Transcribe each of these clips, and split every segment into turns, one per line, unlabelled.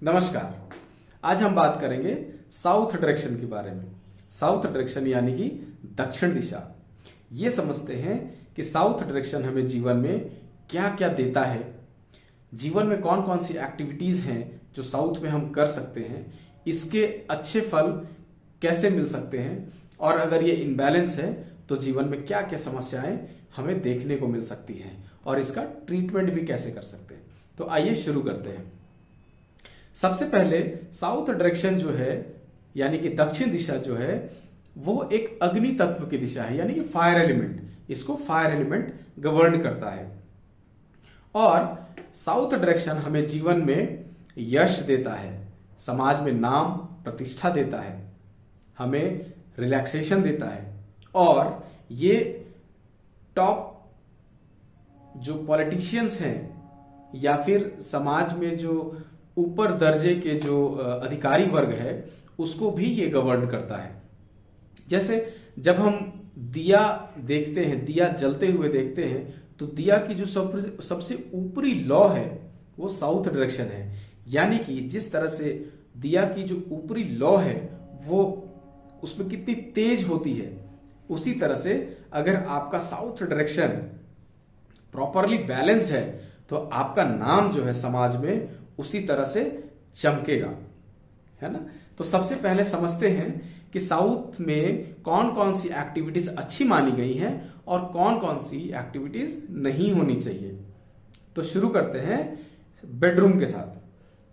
नमस्कार। आज हम बात करेंगे साउथ डायरेक्शन के बारे में। साउथ डायरेक्शन यानी कि दक्षिण दिशा। ये समझते हैं कि साउथ डायरेक्शन हमें जीवन में क्या क्या देता है, जीवन में कौन कौन सी एक्टिविटीज हैं जो साउथ में हम कर सकते हैं, इसके अच्छे फल कैसे मिल सकते हैं, और अगर ये इनबैलेंस है तो जीवन में क्या क्या समस्याएं हमें देखने को मिल सकती हैं और इसका ट्रीटमेंट भी कैसे कर सकते हैं। तो आइए शुरू करते हैं। सबसे पहले साउथ डायरेक्शन जो है यानी कि दक्षिण दिशा जो है वो एक अग्नि तत्व की दिशा है, यानी कि फायर एलिमेंट। इसको फायर एलिमेंट गवर्न करता है और साउथ डायरेक्शन हमें जीवन में यश देता है, समाज में नाम प्रतिष्ठा देता है, हमें रिलैक्सेशन देता है। और ये टॉप जो पॉलिटिशियंस हैं या फिर समाज में जो ऊपर दर्जे के जो अधिकारी वर्ग है उसको भी ये गवर्न करता है। जैसे जब हम दिया देखते हैं, दिया जलते हुए देखते हैं, तो दिया की जो सबसे ऊपरी लौ है वो साउथ डायरेक्शन है। यानी कि जिस तरह से दिया की जो ऊपरी लौ है वो उसमें कितनी तेज होती है, उसी तरह से अगर आपका साउथ डायरेक्शन प्रॉपरली बैलेंस्ड है तो आपका नाम जो है समाज में उसी तरह से चमकेगा, है ना। तो सबसे पहले समझते हैं कि साउथ में कौन कौन सी एक्टिविटीज अच्छी मानी गई हैं और कौन कौन सी एक्टिविटीज नहीं होनी चाहिए। तो शुरू करते हैं बेडरूम के साथ।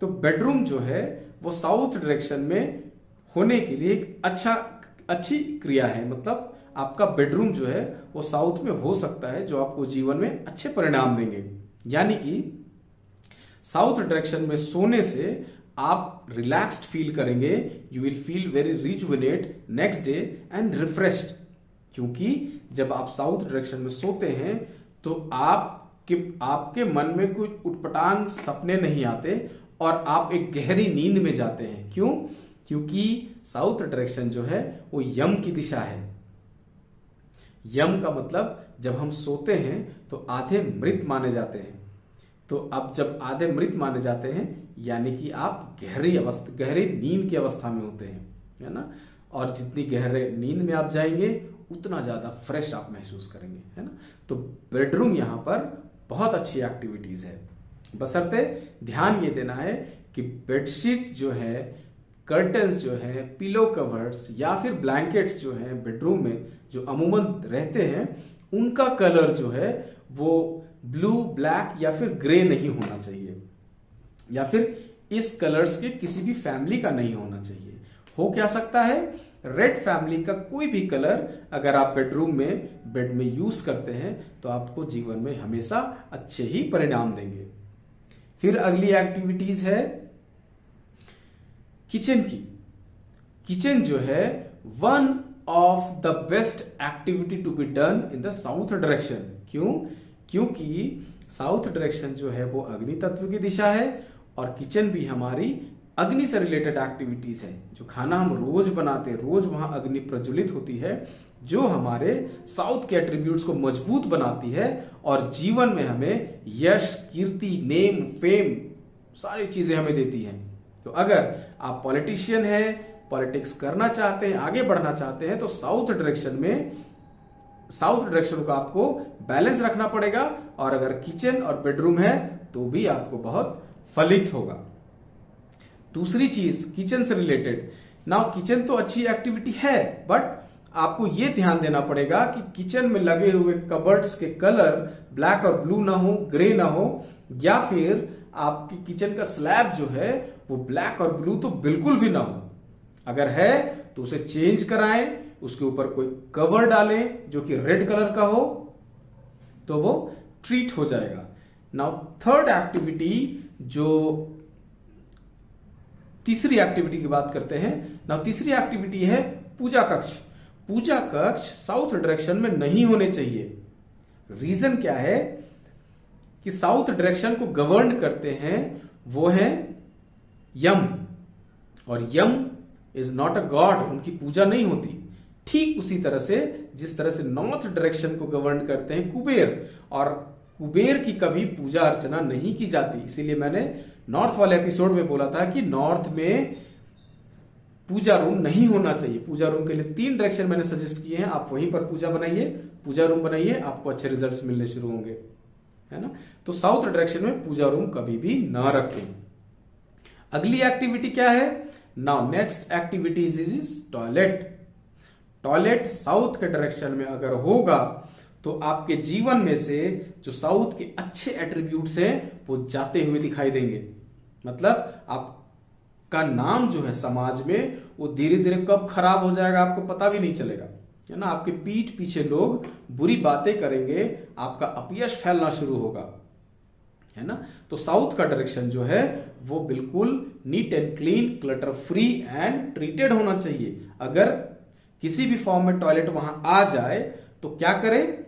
तो बेडरूम जो है वो साउथ डायरेक्शन में होने के लिए एक अच्छी क्रिया है। मतलब आपका बेडरूम जो है वो साउथ में हो सकता है जो आपको जीवन में अच्छे परिणाम देंगे। यानी कि साउथ डायरेक्शन में सोने से आप रिलैक्स्ड फील करेंगे, you will feel very rejuvenate next day and refreshed. क्योंकि जब आप साउथ डायरेक्शन में सोते हैं तो आपके मन में कोई उटपटांग सपने नहीं आते और आप एक गहरी नींद में जाते हैं। क्यों? क्योंकि साउथ डायरेक्शन जो है वो यम की दिशा है। यम का मतलब जब हम सोते हैं तो आधे मृत माने जाते हैं। तो अब जब आधे मृत माने जाते हैं यानी कि आप गहरी नींद की अवस्था में होते हैं, है ना। और जितनी गहरे नींद में आप जाएंगे उतना ज्यादा फ्रेश आप महसूस करेंगे, है ना। तो बेडरूम यहां पर बहुत अच्छी एक्टिविटीज है, बशर्ते ध्यान ये देना है कि बेडशीट जो है, कर्टन्स जो है, पिलो कवर्स या फिर ब्लैंकेट्स जो है बेडरूम में जो अमूमन रहते हैं उनका कलर जो है वो ब्लू, ब्लैक या फिर ग्रे नहीं होना चाहिए, या फिर इस कलर्स के किसी भी फैमिली का नहीं होना चाहिए। हो क्या सकता है, रेड फैमिली का कोई भी कलर अगर आप बेडरूम में बेड में यूज करते हैं तो आपको जीवन में हमेशा अच्छे ही परिणाम देंगे। फिर अगली एक्टिविटीज है किचन की। किचन जो है one of the best activity to be done in the south direction. क्यों? क्योंकि साउथ डायरेक्शन जो है वो अग्नि तत्व की दिशा है और किचन भी हमारी अग्नि से रिलेटेड एक्टिविटीज है। जो खाना हम रोज बनाते हैं, रोज वहां अग्नि प्रज्वलित होती है जो हमारे साउथ के एट्रीब्यूट्स को मजबूत बनाती है और जीवन में हमें यश, कीर्ति, नेम, फेम सारी चीजें हमें देती हैं। तो अगर आप पॉलिटिशियन हैं, पॉलिटिक्स करना चाहते हैं, आगे बढ़ना चाहते हैं तो साउथ डायरेक्शन को आपको बैलेंस रखना पड़ेगा। और अगर किचन और बेडरूम है तो भी आपको बहुत फलित होगा। दूसरी चीज किचन से रिलेटेड, नाउ किचन तो अच्छी एक्टिविटी है बट आपको यह ध्यान देना पड़ेगा कि किचन में लगे हुए कबर्ड्स के कलर ब्लैक और ब्लू ना हो, ग्रे ना हो, या फिर आपकी किचन का स्लैब जो है वो ब्लैक और ब्लू तो बिल्कुल भी ना हो। अगर है तो उसे चेंज कराएं, उसके ऊपर कोई कवर डालें जो कि रेड कलर का हो तो वो ट्रीट हो जाएगा। नाउ थर्ड एक्टिविटी, जो तीसरी एक्टिविटी की बात करते हैं। नाउ तीसरी एक्टिविटी है पूजा कक्ष। पूजा कक्ष साउथ डायरेक्शन में नहीं होने चाहिए। रीजन क्या है कि साउथ डायरेक्शन को गवर्न करते हैं वो है यम, और यम इज नॉट अ गॉड, उनकी पूजा नहीं होती। ठीक उसी तरह से जिस तरह से नॉर्थ डायरेक्शन को गवर्न करते हैं कुबेर, और कुबेर की कभी पूजा अर्चना नहीं की जाती। इसीलिए मैंने नॉर्थ वाले एपिसोड में बोला था कि नॉर्थ में पूजा रूम नहीं होना चाहिए। पूजा रूम के लिए 3 डायरेक्शन मैंने सजेस्ट किए हैं, आप वहीं पर पूजा बनाइए, पूजा रूम बनाइए, आपको अच्छे रिजल्ट्स मिलने शुरू होंगे, है ना। तो साउथ डायरेक्शन में पूजा रूम कभी भी ना रखें। अगली एक्टिविटी क्या है? Now next activity is toilet. Toilet south के डायरेक्शन में अगर होगा तो आपके जीवन में से जो साउथ के अच्छे एट्रीब्यूट्स हैं वो जाते हुए दिखाई देंगे। मतलब आपका नाम जो है समाज में वो धीरे धीरे कब खराब हो जाएगा आपको पता भी नहीं चलेगा, है ना। आपके पीठ पीछे लोग बुरी बातें करेंगे, आपका अपयश फैलना शुरू होगा, है ना। तो साउथ का डायरेक्शन जो है वो बिल्कुल neat and clean, clutter free and treated होना चाहिए। अगर किसी भी फॉर्म में टॉयलेट वहां आ जाए तो क्या करें?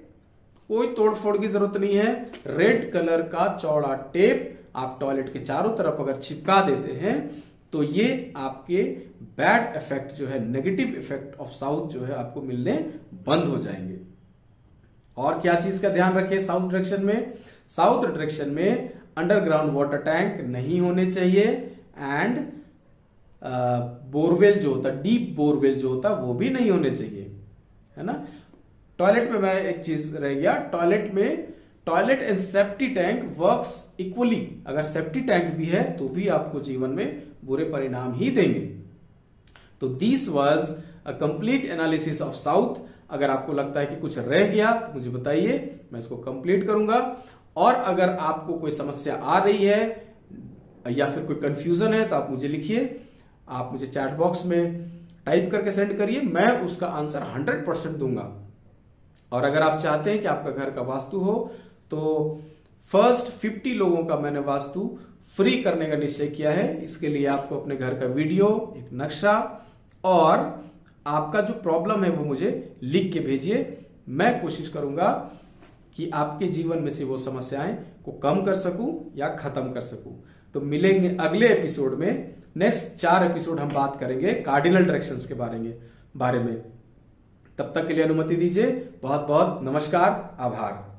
कोई तोड़फोड़ की जरूरत नहीं है। रेड कलर का चौड़ा टेप आप टॉयलेट के चारों तरफ अगर चिपका देते हैं तो ये आपके बैड इफेक्ट जो है, नेगेटिव इफेक्ट ऑफ साउथ जो है आपको मिलने बंद हो जाएंगे। और क्या चीज का ध्यान रखें साउथ डायरेक्शन में? साउथ डायरेक्शन में अंडरग्राउंड वाटर टैंक नहीं होने चाहिए एंड बोरवेल जो होता, डीप बोरवेल जो होता वो भी नहीं होने चाहिए, है ना। टॉयलेट में मैं एक चीज रह गया, toilet and safety tank works equally. अगर सेफ्टी टैंक भी है तो भी आपको जीवन में बुरे परिणाम ही देंगे। तो this was a complete analysis of south. अगर आपको लगता है कि कुछ रह गया तो मुझे बताइए, मैं इसको कंप्लीट करूंगा। और अगर आपको कोई समस्या आ रही है या फिर कोई कंफ्यूजन है तो आप मुझे लिखिए, आप मुझे चैट बॉक्स में टाइप करके सेंड करिए, मैं उसका आंसर 100% दूंगा। और अगर आप चाहते हैं कि आपका घर का वास्तु हो तो फर्स्ट 50 लोगों का मैंने वास्तु फ्री करने का निश्चय किया है। इसके लिए आपको अपने घर का वीडियो, एक नक्शा और आपका जो प्रॉब्लम है वो मुझे लिख के भेजिए। मैं कोशिश करूंगा कि आपके जीवन में से वो समस्याएं को कम कर सकूं या खत्म कर सकूं। तो मिलेंगे अगले एपिसोड में। नेक्स्ट 4 एपिसोड हम बात करेंगे कार्डिनल डायरेक्शंस के बारे में। तब तक के लिए अनुमति दीजिए। बहुत बहुत नमस्कार, आभार।